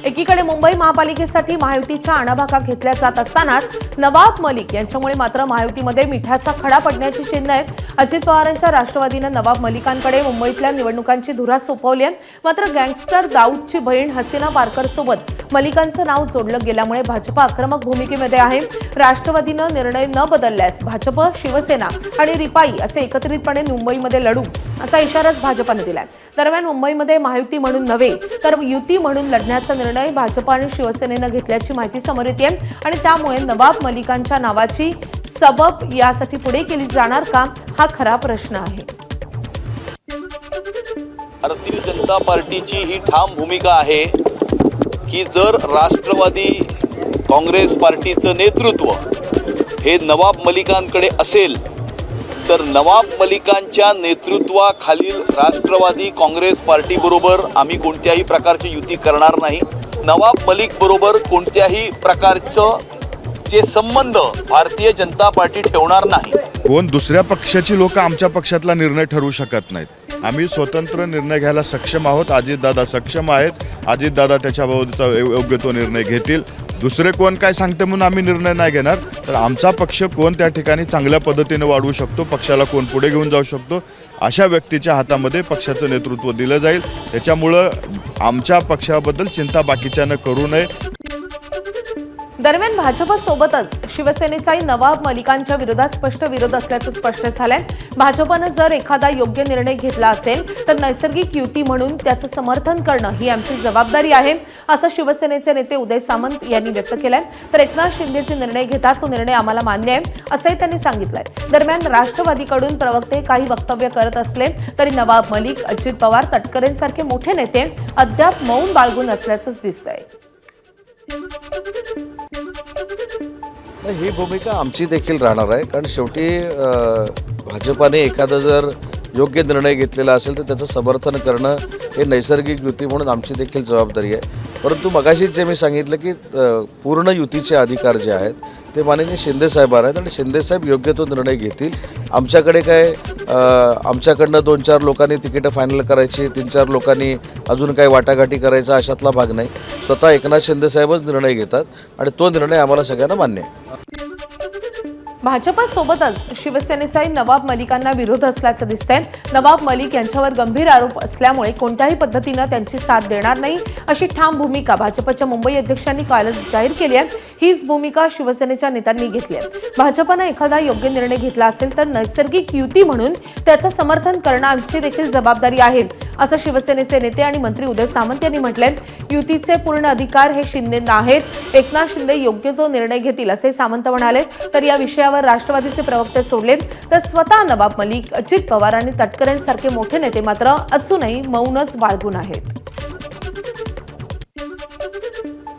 एकीकडे मुंबई महापालिकेसाठी महायुतीच्या आणाभाका घेतल्या जात असतानाच नवाब मलिक यांच्यामुळे मात्र महायुतीमध्ये मिठाचा खडा पडण्याची चिन्ह आहेत। अजित पवारांच्या राष्ट्रवादीने नवाब मलिकांकडे मुंबईतल्या निवडणुकांची धुरा सोपवली आहे। मात्र गँगस्टर दाऊदची बहीण हसीना पारकर सोबत मलिकांचं नाव जोडलं गेल्यामुळे भाजप आक्रमक भूमिकेमध्ये आहे। राष्ट्रवादीने निर्णय न बदलल्यास भाजप, शिवसेना आणि रिपाई असे एकत्रितपणे मुंबईमध्ये लढू असा इशाराच भाजपने दिलाय। दरम्यान मुंबईमध्ये महायुती म्हणून नव्हे तर युती म्हणून लढण्याचा निर्णय भाजप आणि शिवसेनेने घेतल्याची माहिती समोर येते आणि त्यामुळे नवाब मलिकांच्या नावाची सबब यासाठी पुढे केली जाणार का हा खरा प्रश्न आहे। भारतीय जनता पार्टीची ही ठाम भूमिका आहे की जर राष्ट्रवादी काँग्रेस पार्टीचं नेतृत्व हे नवाब मलिकांकडे असेल तर नवाब मलिकांच्या नेतृत्वाखालील राष्ट्रवादी काँग्रेस पार्टी बरोबर आम्ही कोणत्याही प्रकारची युती करणार नाही। नवाब मलिक बरोबर कोणत्याही प्रकारचं जे संबंध भारतीय जनता पार्टी ठेवणार नाही। कोण दुसऱ्या पक्षाची लोक आमच्या पक्षातला निर्णय ठरवू शकत नाहीत। आम्ही स्वतंत्र निर्णय घ्यायला सक्षम आहोत। अजितदादा सक्षम आहेत। अजितदादा त्याच्याबाबतचा योग्य तो निर्णय घेतील। दुसरे कोण काय सांगते म्हणून आम्ही निर्णय नाही घेणार। तर आमचा पक्ष कोण त्या ठिकाणी चांगल्या पद्धतीने वाढवू शकतो, पक्षाला कोण पुढे घेऊन जाऊ शकतो, अशा व्यक्तीच्या हातामध्ये पक्षाचं नेतृत्व दिलं जाईल। त्याच्यामुळं आमच्या पक्षाबद्दल चिंता बाकीच्यानं करू नये। दरम्यान भाजपसोबतच शिवसेनेचाही नवाब मलिकांच्या विरोधात स्पष्ट विरोध असल्याचं स्पष्ट झालंय। भाजपनं जर एखादा योग्य निर्णय घेतला असेल तर नैसर्गिक युती म्हणून त्याचं समर्थन करणं ही आमची जबाबदारी आहे असं शिवसेनेचे नेते उदय सामंत यांनी व्यक्त केलंय। तर एकनाथ शिंदेचे निर्णय घेतात तो निर्णय आम्हाला मान्य आहे असंही त्यांनी सांगितलंय। दरम्यान राष्ट्रवादीकडून प्रवक्ते काही वक्तव्य करत असले तरी नवाब मलिक, अजित पवार, तटकरेंसारखे मोठे नेते अद्याप मौन बाळगून असल्याचंच दिसतंय। ही भूमिका आमची देखील राहणार आहे, कारण शेवटी भाजपाने एखादा जर योग्य निर्णय घेतलेला असेल तर त्याचं समर्थन करणं हे नैसर्गिक युती म्हणून आमची देखील जबाबदारी आहे। परंतु मगाशीच जे मी सांगितलं की पूर्ण युतीचे अधिकार जे आहेत ते माननीय शिंदेसाहेबांना आहेत आणि शिंदेसाहेब योग्य तो निर्णय घेतील। आमच्याकडे काय आमच्याकडनं 2-4 लोकांनी तिकीटं फायनल करायची, 3-4 लोकांनी अजून काही वाटाघाटी करायचा अशातला भाग नाही। स्वतः एकनाथ शिंदेसाहेबच निर्णय घेतात आणि तो निर्णय आम्हाला सगळ्यांना मान्य आहे। भाजपसोबतच शिवसेनेचाही नवाब मलिकांना विरोध असल्याचं दिसतंय। नवाब मलिक यांच्यावर गंभीर आरोप असल्यामुळे कोणत्याही पद्धतीनं त्यांची साथ देणार नाही अशी ठाम भूमिका भाजपच्या मुंबई अध्यक्षांनी कालच जाहीर केली आहे। हीच भूमिका शिवसेनेच्या नेत्यांनी घेतली आहे। भाजपनं एखादा योग्य निर्णय घेतला असेल तर नैसर्गिक युती म्हणून त्याचं समर्थन करणं आमची देखील जबाबदारी आहे असं शिवसेनेचे नेते आणि मंत्री उदय सामंत यांनी म्हटलंय। युतीचे पूर्ण अधिकार हे शिंदेंना आहेत। एकनाथ शिंदे योग्य तो निर्णय घेतील असे सामंत म्हणाले। तर या विषयावर राष्ट्रवादीचे प्रवक्ते सोडले तर स्वतः नवाब मलिक, अजित पवार आणि तटकरेंसारखे मोठे नेते मात्र अजूनही मौनच बाळगून आहेत।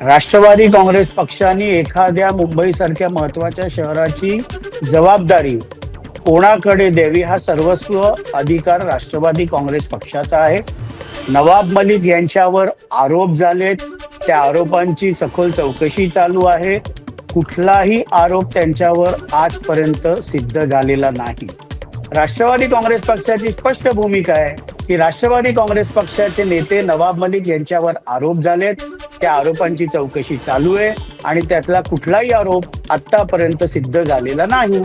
राष्ट्रवादी काँग्रेस पक्षाने एखाद्या मुंबईसारख्या महत्त्वाच्या शहराची जबाबदारी कोणाकडे द्यावी हा सर्वस्व अधिकार राष्ट्रवादी काँग्रेस पक्षाचा आहे। नवाब मलिक यांच्यावर आरोप झालेत, त्या आरोपांची सखोल चौकशी चालू आहे। कुठलाही आरोप त्यांच्यावर आजपर्यंत सिद्ध झालेला नाही। राष्ट्रवादी काँग्रेस पक्षाची स्पष्ट भूमिका आहे की राष्ट्रवादी काँग्रेस पक्षाचे नेते नवाब मलिक यांच्यावर आरोप झालेत, त्या आरोपांची चौकशी चालू आहे आणि त्यातला कुठलाही आरोप आतापर्यंत सिद्ध झालेला नाही।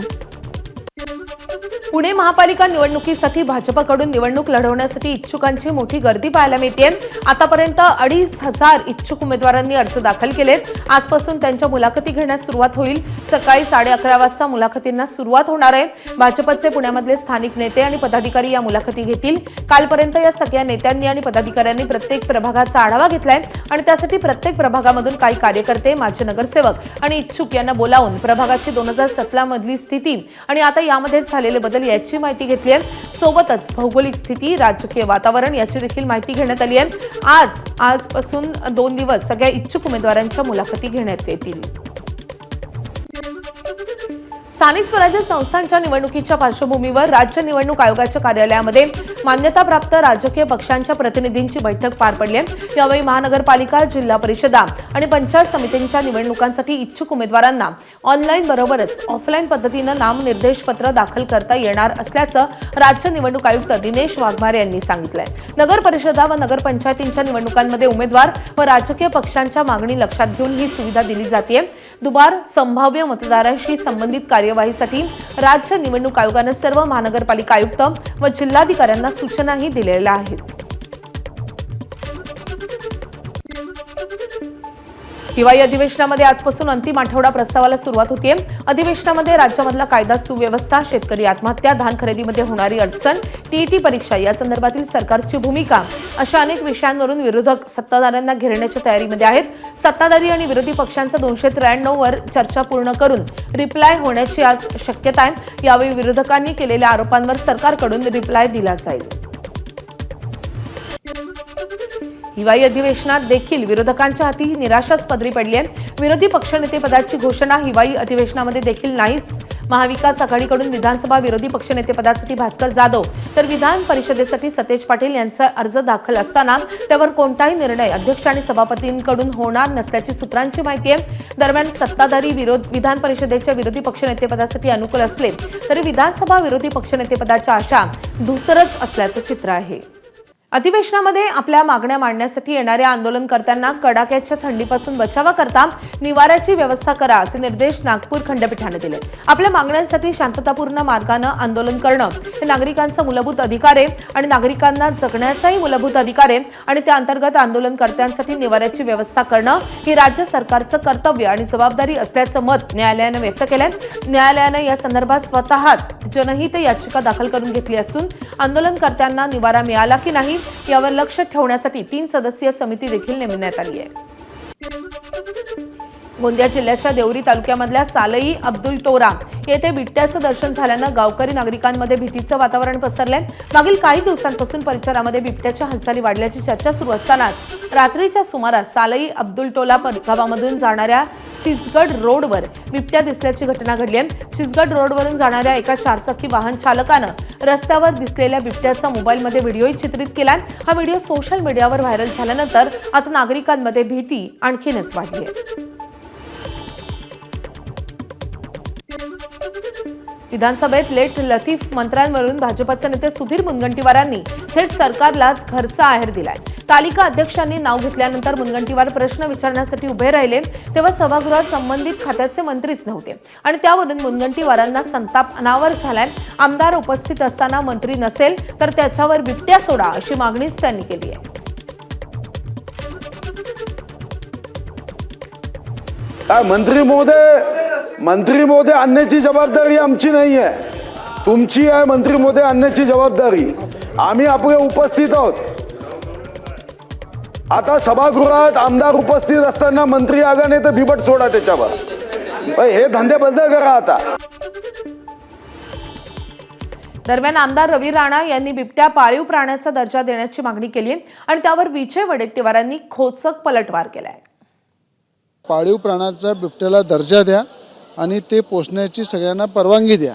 पुणे महापालिका निवडणुकीसाठी भाजपकडून निवडणूक लढवण्यासाठी इच्छुकांची मोठी गर्दी पाहायला मिळते। आतापर्यंत 2,500 इच्छुक उमेदवारांनी अर्ज दाखल केलेत। आजपासून त्यांच्या मुलाखती घेण्यास सुरुवात होईल। सकाळी 11:30 वाजता मुलाखतींना सुरुवात होणार आहे। भाजपचे पुण्यामधले स्थानिक नेते आणि पदाधिकारी या मुलाखती घेतील। कालपर्यंत या सगळ्या नेत्यांनी आणि पदाधिकाऱ्यांनी प्रत्येक प्रभागाचा आढावा घेतलाय आणि त्यासाठी प्रत्येक प्रभागामधून काही कार्यकर्ते, माजी नगरसेवक आणि इच्छुक यांना बोलावून प्रभागाची 2017 मधली स्थिती आणि आता यामध्ये झालेले बदल याची माहिती घेतली आहे। सोबतच भौगोलिक स्थिती, राजकीय वातावरण याची देखील माहिती घेण्यात आली आहे। आजपासून 2 दिवस सगळ्या इच्छुक उमेदवारांच्या मुलाखती घेण्यात येतील। स्थानिक स्वराज्य संस्थांच्या निवडणुकीच्या पार्श्वभूमीवर राज्य निवडणूक आयोगाच्या कार्यालयामध्ये मान्यताप्राप्त राजकीय पक्षांच्या प्रतिनिधींची बैठक पार पडली आहे। यावेळी महानगरपालिका, जिल्हा परिषदा आणि पंचायत समितींच्या निवडणुकांसाठी इच्छुक उमेदवारांना ऑनलाईन बरोबरच ऑफलाईन पद्धतीने नामनिर्देश पत्र दाखल करता येणार असल्याचं राज्य निवडणूक आयुक्त दिनेश वाघमारे यांनी सांगितलंय। नगर परिषदा व नगरपंचायतींच्या निवडणुकांमध्ये उमेदवार व राजकीय पक्षांच्या मागणी लक्षात घेऊन ही सुविधा दिली जाते। दुबार संभाव्य मतदारांशी संबंधित कार्यवाहीसाठी राज्य निवडणूक आयोगाने सर्व महानगरपालिका आयुक्त व जिल्हाधिकाऱ्यांना सूचनाही दिलेल्या आहेत। हिवाळी अधिवेशनामध्ये आजपासून अंतिम आठवडा प्रस्तावाला सुरुवात होतीये। अधिवेशनामध्ये राज्यामधला कायदा सुव्यवस्था, शेतकरी आत्महत्या, धान खरेदीमध्ये होणारी अडचण, टीईटी परीक्षा या संदर्भातील सरकारची भूमिका अशा अनेक विषयांवरून विरोधक सत्ताधाऱ्यांना घेरण्याच्या तयारीमध्ये आहेत। सत्ताधारी आणि विरोधी पक्षांचा 293 वर चर्चा पूर्ण करून रिप्लाय होण्याची आज शक्यता आहे। यावेळी विरोधकांनी केलेल्या आरोपांवर सरकारकडून रिप्लाय दिला जाईल। हिवाळी अधिवेशनात देखील विरोधकांच्या हाती निराशाच पदरी पडली आहे। विरोधी पक्षनेतेपदाची घोषणा हिवाळी अधिवेशनामध्ये देखील नाहीच। महाविकास आघाडीकडून विधानसभा विरोधी पक्षनेतेपदासाठी भास्कर जाधव तर विधान परिषदेसाठी सतेज पाटील यांचा अर्ज दाखल असताना त्यावर कोणताही निर्णय अध्यक्ष आणि सभापतींकडून होणार नसल्याची सूत्रांची माहिती आहे। दरम्यान सत्ताधारी विधान परिषदेच्या विरोधी पक्षनेतेपदासाठी अनुकूल असले तरी विधानसभा विरोधी पक्षनेतेपदाच्या आशा धुसरच असल्याचं चित्र आहे। अधिवेशनामध्ये आपल्या मागण्या मांडण्यासाठी येणाऱ्या आंदोलनकर्त्यांना कडाक्याच्या थंडीपासून बचावाकरता निवाऱ्याची व्यवस्था करा असे निर्देश नागपूर खंडपीठाने दिले। आपल्या मागण्यांसाठी शांततापूर्ण मार्गाने आंदोलन करणं हे नागरिकांचा मूलभूत अधिकार आहे आणि नागरिकांना जगण्याचाही मूलभूत अधिकार आहे आणि त्या अंतर्गत आंदोलनकर्त्यांसाठी निवाऱ्याची व्यवस्था करणं ही राज्य सरकारचं कर्तव्य आणि जबाबदारी असल्याचं मत न्यायालयाने व्यक्त केलंय। न्यायालयाने या संदर्भात स्वतःच जनहित याचिका दाखल करून घेतली असून आंदोलनकर्त्यांना निवारा मिळाला की नाही यावर लक्ष ठेवण्यासाठी 3 सदस्यीय समिती देखील नेमण्यात आली आहे। गोंदिया जिल्ह्याच्या देवरी तालुक्यामधल्या सालई अब्दुल टोरा येथे बिबट्याचं दर्शन झाल्यानं गावकरी नागरिकांमध्ये भीतीचं वातावरण पसरलंय। मागील काही दिवसांपासून परिसरामध्ये बिबट्याच्या हालचाली वाढल्याची चर्चा सुरू असतानाच रात्रीच्या सुमारास सालई अब्दुल टोला गावामधून जाणाऱ्या चिचगड रोडवर बिबट्या दिसल्याची घटना घडली आहे। चिचगड रोडवरून जाणाऱ्या एका 4 चाकी वाहन चालकानं रस्त्यावर दिसलेल्या बिबट्याचा मोबाईलमध्ये व्हिडिओ चित्रित केलाय। हा व्हिडिओ सोशल मीडियावर व्हायरल झाल्यानंतर आता नागरिकांमध्ये भीती आणखीनच वाढली आहे। विधानसभेत लेट लतीफ मंत्र्यांवरून भाजपचे नेते सुधीर मुनगंटीवारांनी थेट सरकारलाच घरचा आहेर दिलाय। तालिका अध्यक्षांनी नाव घेतल्यानंतर मुनगंटीवार प्रश्न विचारण्यासाठी उभे राहिले तेव्हा सभागृहात संबंधित खात्याचे मंत्रीच नव्हते आणि त्यावरून मुनगंटीवारांना संताप अनावर झालाय। आमदार उपस्थित असताना मंत्री नसेल तर त्याच्यावर बिबट्या सोडा अशी मागणीच त्यांनी केली आहे। मंत्री महोदय आणण्याची जबाबदारी आमची नाही आहे, तुमची आहे। मंत्री महोदय आणण्याची जबाबदारी आम्ही आपले उपस्थित आहोत। आता सभागृहात आमदार उपस्थित असताना मंत्री आगा नाही तर बिबट सोडा त्याच्यावर, हे धंदे बंद करा आता। दरम्यान आमदार रवी राणा यांनी बिबट्या पाळीव प्राण्याचा दर्जा देण्याची मागणी केली आणि त्यावर विजय वडेट्टीवारांनी खोचक पलटवार केलाय। पाळीव प्राण्याचा बिबट्याला दर्जा द्या आणि ते पोसण्याची सगळ्यांना परवानगी द्या।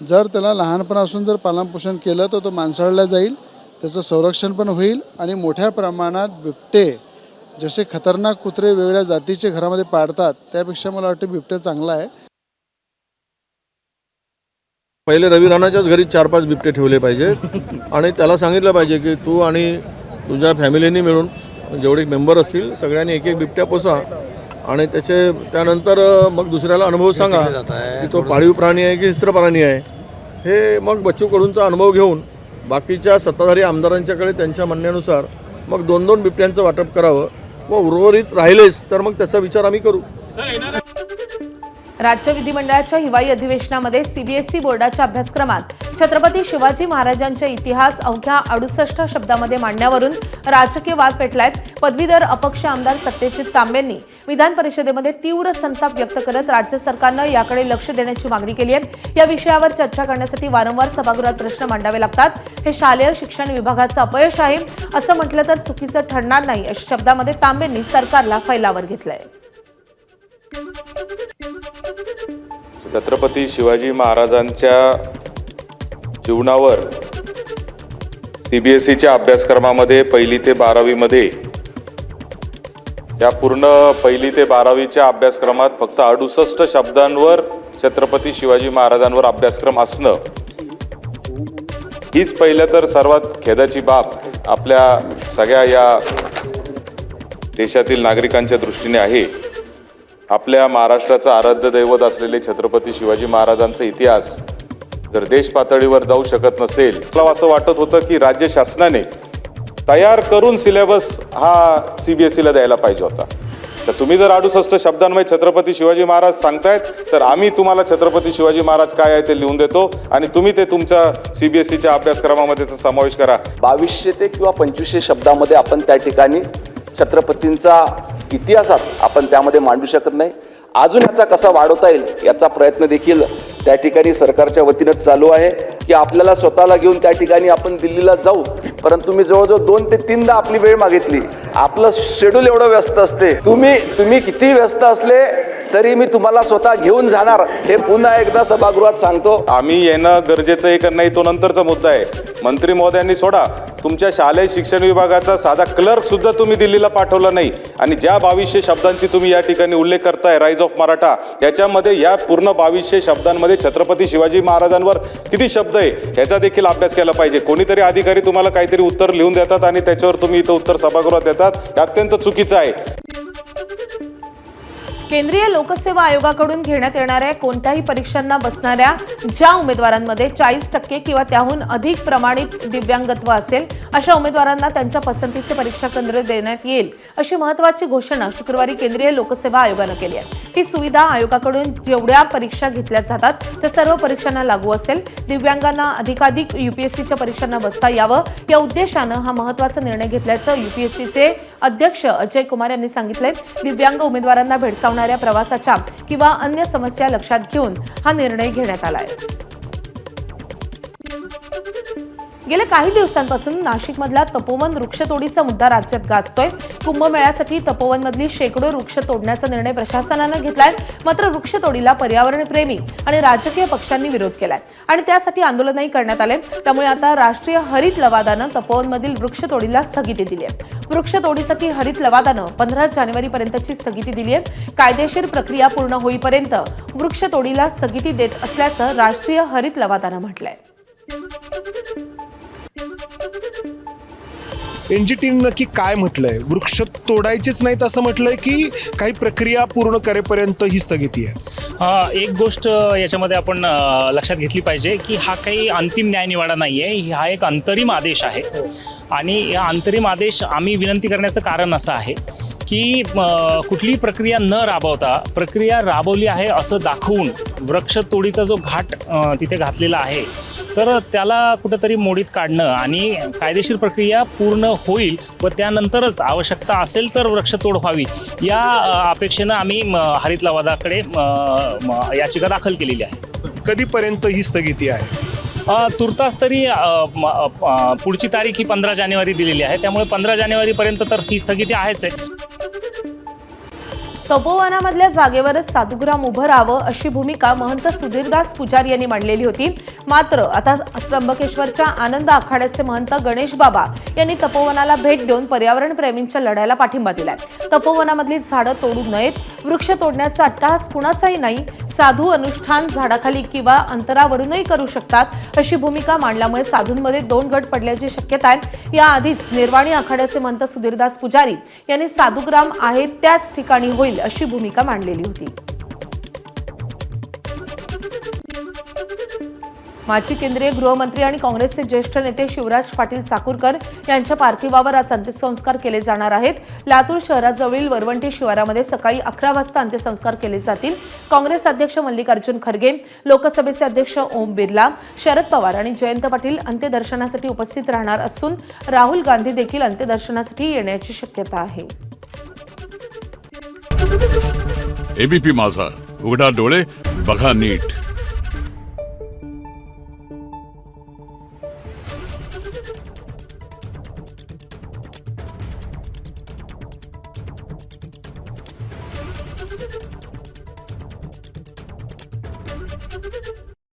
जर त्याला लहानपणापासून जर पालनपोषण केलं तर तो माणसाळला जाईल, त्याचं संरक्षण पण होईल आणि मोठ्या प्रमाणात बिबटे जसे खतरनाक कुत्रे वेगवेगळ्या जातीचे घरामध्ये पाळतात त्यापेक्षा मला वाटतं बिबट्या चांगला आहे। पहिले रवी राणाच्याच घरी 4-5 बिबटे ठेवले पाहिजे आणि त्याला सांगितलं पाहिजे की तू आणि तुझ्या फॅमिलीने मिळून जेवढे मेंबर असतील सगळ्यांनी एक बिबट्या पोसा आणि त्यानंतर मग दुसऱ्याला अनुभव सांगा की तो पाळीव प्राणी आहे की हिंस्र प्राणी आहे। हे मग बच्चू कडूंचा अनुभव घेऊन बाकीच्या सत्ताधारी आमदारांच्याकडे त्यांच्या म्हणण्यानुसार मग 2-2 बिबट्यांचं वाटप करावं व उर्वरित राहिलेच तर मग त्याचा विचार आम्ही करू। राज्य विधिमंडळाच्या हिवाळी अधिवेशनामध्ये सीबीएसई बोर्डाच्या अभ्यासक्रमात छत्रपती शिवाजी महाराजांचा इतिहास अवघ्या 68 शब्दामध्ये मांडण्यावरून राजकीय वाद पेटलाय। पदवीधर अपक्ष आमदार सत्यजित तांबेंनी विधान परिषदेमध्ये तीव्र संताप व्यक्त करत राज्य सरकारनं याकडे लक्ष देण्याची मागणी केली आहे। या विषयावर चर्चा करण्यासाठी वारंवार सभागृहात प्रश्न मांडावे लागतात, हे शालेय शिक्षण विभागाचं अपयश आहे असं म्हटलं तर चुकीचं ठरणार नाही अशा शब्दामध्ये तांबेंनी सरकारला फैलावर घेतलंय। छत्रपती शिवाजी महाराजांच्या जीवनावर CBSEच्या अभ्यासक्रमामध्ये 1ली ते 12वीमध्ये या पूर्ण 1ली ते 12वीच्या अभ्यासक्रमात फक्त 68 शब्दांवर छत्रपती शिवाजी महाराजांवर अभ्यासक्रम असणं हीच पहिलं तर सर्वात खेदाची बाब आपल्या सगळ्या या देशातील नागरिकांच्या दृष्टीने आहे. आपल्या महाराष्ट्राचं आराध्य दैवत असलेले छत्रपती शिवाजी महाराजांचा इतिहास जर देश पातळीवर जाऊ शकत नसेल, मला असं वाटत होतं की राज्य शासनाने तयार करून सिलेबस हा CBSEला द्यायला पाहिजे होता. तर तुम्ही जर 68 शब्दांमध्ये छत्रपती शिवाजी महाराज सांगतायत तर आम्ही तुम्हाला छत्रपती शिवाजी महाराज काय आहे ते लिहून देतो आणि तुम्ही ते तुमच्या CBSEच्या अभ्यासक्रमामध्ये समावेश करा. 2200 ते किंवा 2500 शब्दामध्ये आपण त्या ठिकाणी छत्रपतींचा इतिहासात आपण त्यामध्ये मांडू शकत नाही. अजून याचा कसा वाढवता येईल याचा प्रयत्न देखील त्या ठिकाणी सरकारच्या वतीनं चालू आहे की आपल्याला स्वतःला घेऊन त्या ठिकाणी आपण दिल्लीला जाऊ, परंतु मी जवळजवळ 2 ते 3दा आपली वेळ मागितली. आपलं शेड्यूल एवढं व्यस्त असते, तुम्ही किती व्यस्त असले तरी मी तुम्हाला स्वतः घेऊन जाणार हे पुन्हा एकदा सभागृहात सांगतो. आम्ही येणं गरजेचं आहे का नाही तो नंतरचा मुद्दा आहे. मंत्री महोदयांनी सोडा, तुमच्या शालेय शिक्षण विभागाचा साधा क्लर्क सुद्धा तुम्ही दिल्लीला पाठवला नाही आणि ज्या 2200 शब्दांची तुम्ही या ठिकाणी उल्लेख करताय राईज ऑफ मराठा, याच्यामध्ये या पूर्ण 2200 शब्दांमध्ये छत्रपती शिवाजी महाराजांवर किती शब्द आहे ह्याचा देखील अभ्यास केला पाहिजे. कोणीतरी अधिकारी तुम्हाला काहीतरी उत्तर लिहून देतात आणि त्याच्यावर तुम्ही इथं उत्तर सभागृहात देतात, हे अत्यंत चुकीचं आहे. केंद्रीय लोकसेवा आयोगाकडून घेण्यात येणाऱ्या कोणत्याही परीक्षांना बसणाऱ्या ज्या उमेदवारांमध्ये 40% किंवा त्याहून अधिक प्रमाणित दिव्यांगत्व असेल अशा उमेदवारांना त्यांच्या पसंतीचे परीक्षा केंद्र देण्यात येईल अशी महत्त्वाची घोषणा शुक्रवारी केंद्रीय लोकसेवा आयोगानं केली आहे. ही सुविधा आयोगाकडून जेवढ्या परीक्षा घेतल्या जातात त्या सर्व परीक्षांना लागू असेल. दिव्यांगांना अधिकाधिक UPSCच्या परीक्षांना बसता यावं या उद्देशानं हा महत्त्वाचा निर्णय घेतल्याचं UPSCचे अध्यक्ष अजय कुमार यांनी सांगितले. दिव्यांग उमेदवारांना भेडसावणाऱ्या प्रवासाच्या किंवा अन्य समस्या लक्षात घेऊन हा निर्णय घेण्यात आला आहे. गेल्या काही दिवसांपासून नाशिकमधला तपोवन वृक्षतोडीचा मुद्दा राज्यात गाजतोय. कुंभमेळ्यासाठी तपोवनमधली शेकडो वृक्ष तोडण्याचा निर्णय प्रशासनानं घेतलाय. मात्र वृक्षतोडीला पर्यावरणप्रेमी आणि राजकीय पक्षांनी विरोध केलाय आणि त्यासाठी आंदोलनही करण्यात आले. त्यामुळे आता राष्ट्रीय हरित लवादानं तपोवनमधील वृक्षतोडीला स्थगिती दिली आहे. वृक्षतोडीसाठी हरित लवादानं 15 जानेवारीपर्यंतची स्थगिती दिली आहे. कायदेशीर प्रक्रिया पूर्ण होईपर्यंत वृक्षतोडीला स्थगिती देत असल्याचं राष्ट्रीय हरित लवादानं म्हटलंय. NGT नक्की काय म्हटलंय? वृक्ष तोडायचेच नाहीत असं म्हटलंय की काही प्रक्रिया पूर्ण करेपर्यंत ही स्थगिती आहे? एक गोष्ट याच्यामध्ये आपण लक्षात घेतली पाहिजे की हा काही अंतिम न्यायनिवाडा नाही आहे, हा एक अंतरिम आदेश आहे. आणि या अंतरिम आदेश आम्ही विनंती करण्याचं कारण असं आहे की कुठलीही प्रक्रिया न राबवता प्रक्रिया राबवली आहे असं दाखवून वृक्षतोडीचा जो घाट तिथे घातलेला आहे तर त्याला कुठंतरी मोडीत काढणं आणि कायदेशीर प्रक्रिया पूर्ण होईल व त्यानंतरच आवश्यकता असेल तर वृक्षतोड व्हावी या अपेक्षेनं आम्ही हरित लवादाकडे याचिका दाखल केलेली आहे. कधीपर्यंत ही स्थगिती आहे? तुर्तास तरी पुढची तारीख ही 15 जानेवारी दिलेली आहे, त्यामुळे 15 जानेवारीपर्यंत तर ही स्थगिती आहेच आहे. तपोवनामधल्या जागेवरच साधुग्राम उभं राहावं अशी भूमिका महंत सुधीरदास पुजारी यांनी मांडलेली होती. मात्र आता त्र्यंबकेश्वरच्या आनंद आखाड्याचे महंत गणेश बाबा यांनी तपोवनाला भेट देऊन पर्यावरण प्रेमींच्या लढ्याला पाठिंबा दिलाय. तपोवनामधली झाडं तोडू नयेत, वृक्ष तोडण्याचा अट्टहास कुणाचाही नाही, साधू अनुष्ठान झाडाखाली किंवा अंतरावरूनही करू शकतात अशी भूमिका मांडल्यामुळे साधूंमध्ये 2 गट पडल्याची शक्यता आहे. याआधीच निर्वाणी आखाड्याचे महंत सुधीरदास पुजारी यांनी साधुग्राम आहे त्याच ठिकाणी होईल अशी भूमिका मांडलेली होती. माजी केंद्रीय गृहमंत्री आणि काँग्रेसचे ज्येष्ठ नेते शिवराज पाटील चाकूरकर यांच्या पार्थिवावर आज अंत्यसंस्कार केले जाणार आहेत. लातूर शहराजवळील वरवंटी शिवारामध्ये सकाळी 11 वाजता अंत्यसंस्कार केले जातील. काँग्रेस अध्यक्ष मल्लिकार्जुन खरगे, लोकसभेचे अध्यक्ष ओम बिर्ला, शरद पवार आणि जयंत पाटील अंत्यदर्शनासाठी उपस्थित राहणार असून राहुल गांधी देखील अंत्यदर्शनासाठी येण्याची शक्यता आहे. ABP माझा, उघडा डोळे बघा नीट.